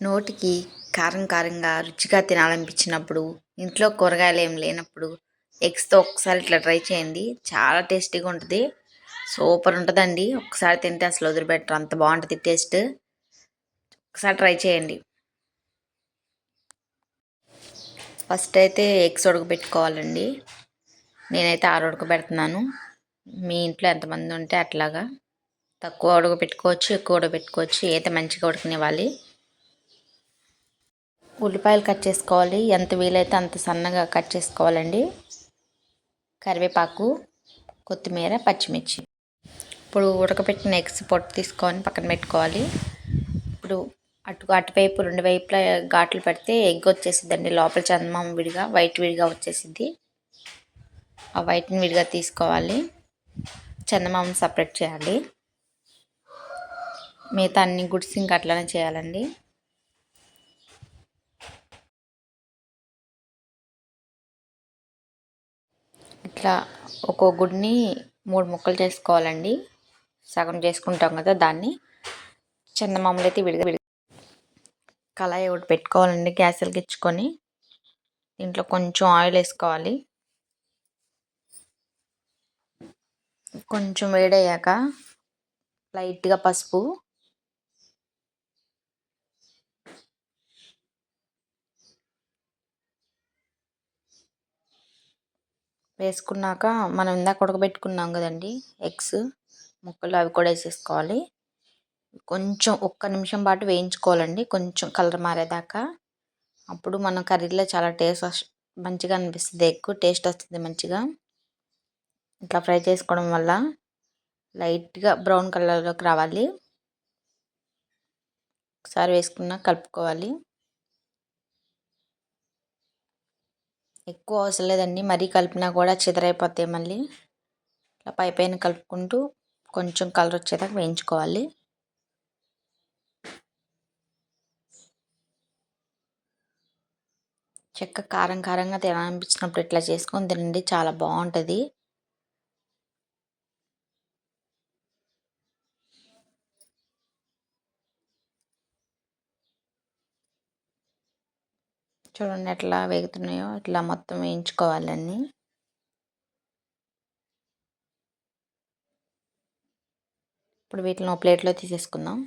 నోటికి కారం కారంగా రుచిగా తినాలనిపించినప్పుడు, ఇంట్లో కూరగాయలు ఏం లేనప్పుడు ఎగ్స్‌తో ఒకసారి ఇట్లా ట్రై చేయండి. చాలా టేస్టీగా ఉంటది. సూపర్ ఉంటదండి. ఒకసారి తింటే అసలు వదిలిపెట్టరు. అంత బావుంటది టేస్ట్. ఒకసారి ట్రై చేయండి. ఫస్ట్ అయితే ఎగ్స్ ఉడకబెట్టుకోవాలండి. నేనైతే 6 ఉడకబెడుతున్నాను. మీ ఇంట్లో ఎంతమంది ఉంటే అట్లాగా. తక్కువ ఉడకబెట్టుకోవచ్చు, ఎక్కువ ఉడకబెట్టుకోవచ్చు. ఏదైతే మంచిగా ఉడకనివ్వాలి. ఉల్లిపాయలు కట్ చేసుకోవాలి. ఎంత వీలైతే అంత సన్నగా కట్ చేసుకోవాలండి. కరివేపాకు, కొత్తిమీర, పచ్చిమిర్చి. ఇప్పుడు ఉడకపెట్టిన ఎగ్స్ పొట్టు తీసుకొని పక్కన పెట్టుకోవాలి. ఇప్పుడు అటువైపు రెండు వైపులా ఘాట్లు పెడితే ఎగ్ వచ్చేసిద్దండి. లోపల చందమామ విడిగా, వైట్ విడిగా వచ్చేసిద్ది. ఆ వైట్ని విడిగా తీసుకోవాలి. చందమామని సపరేట్ చేయాలి. మిగతా అన్ని గుడ్స్ ఇంకా అట్లనే చేయాలండి. ఇట్లా ఒక్కో గుడ్ని 3 ముక్కలు చేసుకోవాలండి. సగం చేసుకుంటాం కదా దాన్ని. చందమామలు అయితే విడిగా కళాయి ఒకటి పెట్టుకోవాలండి. గ్యాస్ వెలిగించుకొని దీంట్లో కొంచెం ఆయిల్ వేసుకోవాలి. కొంచెం వేడయ్యాక లైట్గా పసుపు, వేసుకున్నాక మనం ఇందాక ఉడకబెట్టుకున్నాం కదండి ఎగ్స్ ముక్కలు, అవి కూడా వేసేసుకోవాలి. కొంచెం ఒక్క నిమిషం పాటు వేయించుకోవాలండి, కొంచెం కలర్ మారేదాకా. అప్పుడు మన కర్రీలో చాలా మంచిగా అనిపిస్తుంది. ఎగ్ టేస్ట్ వస్తుంది మంచిగా. ఇట్లా ఫ్రై చేసుకోవడం వల్ల లైట్గా బ్రౌన్ కలర్లోకి రావాలి. ఒకసారి వేసుకున్నా కలుపుకోవాలి. ఎక్కువ అవసరం లేదండి, మరీ కలిపినా కూడా చిదరైపోతాయి. మళ్ళీ ఇట్లా పైన కలుపుకుంటూ కొంచెం కలర్ వచ్చేదాకా వేయించుకోవాలి. కారం కారంగా తినాలనిపించినప్పుడు ఇట్లా చేసుకొని తినండి, చాలా బాగుంటుంది. చూడండి ఎట్లా వేగుతున్నాయో, ఇట్లా మొత్తం వేయించుకోవాలన్నీ. ఇప్పుడు వీటిని ప్లేట్లో తీసేసుకుందాం.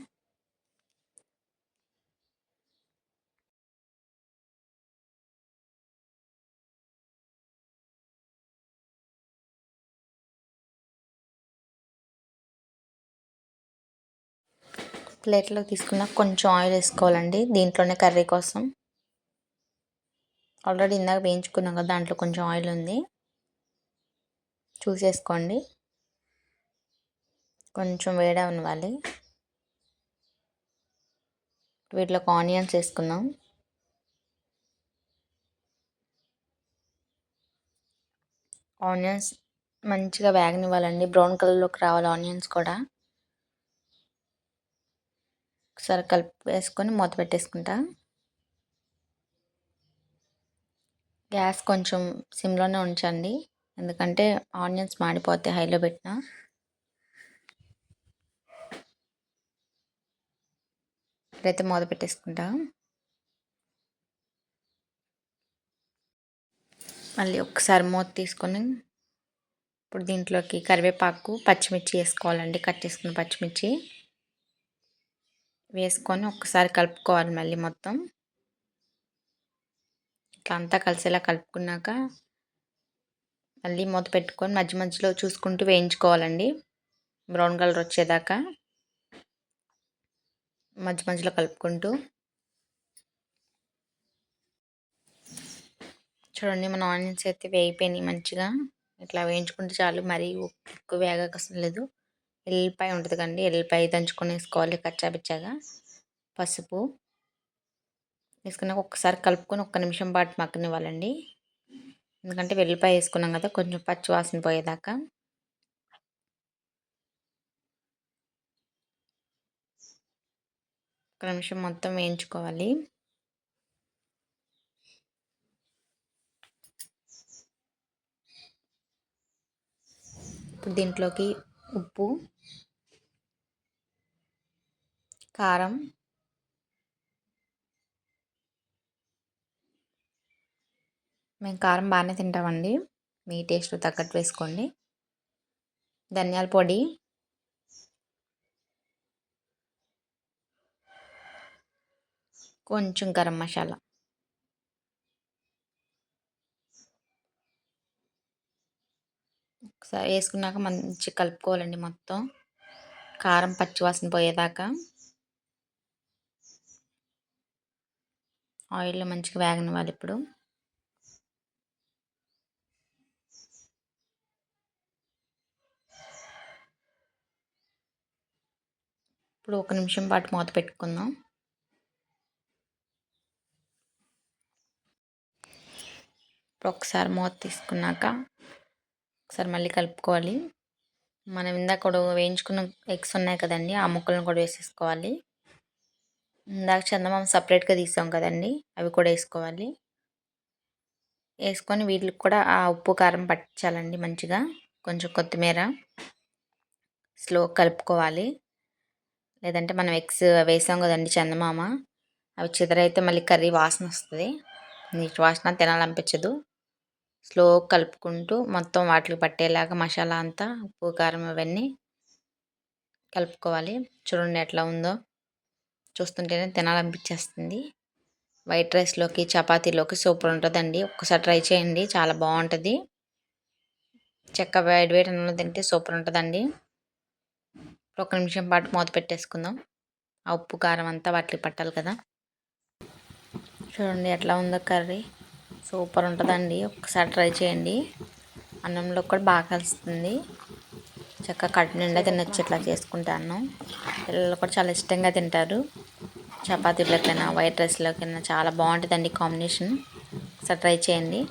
ప్లేట్లో తీసుకున్నా కొంచెం ఆయిల్ వేసుకోవాలండి దీంట్లోనే, కర్రీ కోసం. ఆల్రెడీ ఇందాక వేయించుకున్నాం కదా, దాంట్లో కొంచెం ఆయిల్ ఉంది, చూసేసుకోండి. కొంచెం వేడనివ్వాలి. వీటిలోకి ఆనియన్స్ వేసుకుందాం. ఆనియన్స్ మంచిగా వేగనివ్వాలండి, బ్రౌన్ కలర్లోకి రావాలి ఆనియన్స్ కూడా. ఒకసారి వేసుకొని మూత పెట్టేసుకుంటా. గ్యాస్ కొంచెం సిమ్లోనే ఉంచండి, ఎందుకంటే ఆనియన్స్ మాడిపోతాయి హైలో పెట్టినా. ఇప్పుడైతే మూత పెట్టేసుకుంటా. మళ్ళీ ఒకసారి మూత తీసుకొని ఇప్పుడు దీంట్లోకి కరివేపాకు, పచ్చిమిర్చి వేసుకోవాలండి. కట్ చేసుకున్న పచ్చిమిర్చి వేసుకొని ఒకసారి కలుపుకోవాలి. మళ్ళీ మొత్తం ఇట్లా అంతా కలిసేలా కలుపుకున్నాక మళ్ళీ మూత పెట్టుకొని మధ్య మధ్యలో చూసుకుంటూ వేయించుకోవాలండి, బ్రౌన్ కలర్ వచ్చేదాకా మధ్య మధ్యలో కలుపుకుంటూ. చూడండి మన ఆనియన్స్ అయితే వేగిపోయినాయి మంచిగా. ఇట్లా వేయించుకుంటే చాలు, మరీ ఎక్కువ వేగకసం లేదు. ఎల్లిపాయ ఉంటుంది కండి, ఎల్లిపాయ దంచుకొని వేసుకోవాలి కచ్చాపిచ్చాగా. పసుపు వేసుకున్నాక ఒక్కసారి కలుపుకొని ఒక్క నిమిషం పాటు మగ్గనివ్వాలండి, ఎందుకంటే వెల్లిపాయ వేసుకున్నాం కదా, కొంచెం పచ్చి వాసన పోయేదాకా. ఒక నిమిషం మొత్తం వేయించుకోవాలి. ఇప్పుడు దీంట్లోకి ఉప్పు, కారం, మేము కారం బాగానే తింటామండి. మీ టేస్ట్ తగ్గట్టు వేసుకోండి. ధనియాల పొడి, కొంచెం గరం మసాలా, ఒకసారి వేసుకున్నాక మంచిగా కలుపుకోవాలండి. మొత్తం కారం పచ్చివాసన పోయేదాకా ఆయిల్లో మంచిగా వేగనివ్వాలి. ఇప్పుడు ఒక నిమిషం పాటు మూత పెట్టుకుందాం. ఇప్పుడు ఒకసారి మూత తీసుకున్నాక ఒకసారి మళ్ళీ కలుపుకోవాలి. మనం ఇందాక కూడా వేయించుకున్న ఎగ్స్ ఉన్నాయి కదండి, ఆ ముక్కలను కూడా వేసేసుకోవాలి. ఇందాక చందమామ సపరేట్గా తీసాం కదండి, అవి కూడా వేసుకోవాలి. వేసుకొని వీటికి కూడా ఆ ఉప్పు కారం పట్టించాలండి మంచిగా. కొంచెం కొత్తిమీర స్లో కలుపుకోవాలి. లేదంటే మనం ఎగ్స్ వేసాం కదండి చందమామ, అవి చిదరైతే మళ్ళీ కర్రీ వాసన వస్తుంది. నీటి వాసన తినాలనిపించదు. స్లో కలుపుకుంటూ మొత్తం వాటికి పట్టేలాగా మసాలా అంతా ఉప్పు కారం అవన్నీ కలుపుకోవాలి. చూడండి ఎట్లా ఉందో, చూస్తుంటేనే తినాలనిపించేస్తుంది. వైట్ రైస్లోకి చపాతీలోకి సూపర్ ఉంటుందండి. ఒక్కసారి ట్రై చేయండి, చాలా బాగుంటుంది. చెక్క వేడి వేడి అన్నంలో తింటే సూపర్ ఉంటుందండి. ఒక నిమిషం పాటు మూత పెట్టేసుకుందాం. ఆ ఉప్పు కారం అంతా వాటికి పట్టాలి కదా. చూడండి ఎట్లా ఉందో కర్రీ, సూపర్ ఉంటుందండి. ఒక్కసారి ట్రై చేయండి. అన్నంలో కూడా బాగా కలుస్తుంది. చక్కగా కడుపు నిండా తినొచ్చు ఇట్లా చేసుకుంటాను. పిల్లలు కూడా చాలా ఇష్టంగా తింటారు. చపాతీలోకైనా వైట్ రైస్లోకైనా చాలా బాగుంటుందండి కాంబినేషన్. ఒకసారి ట్రై చేయండి.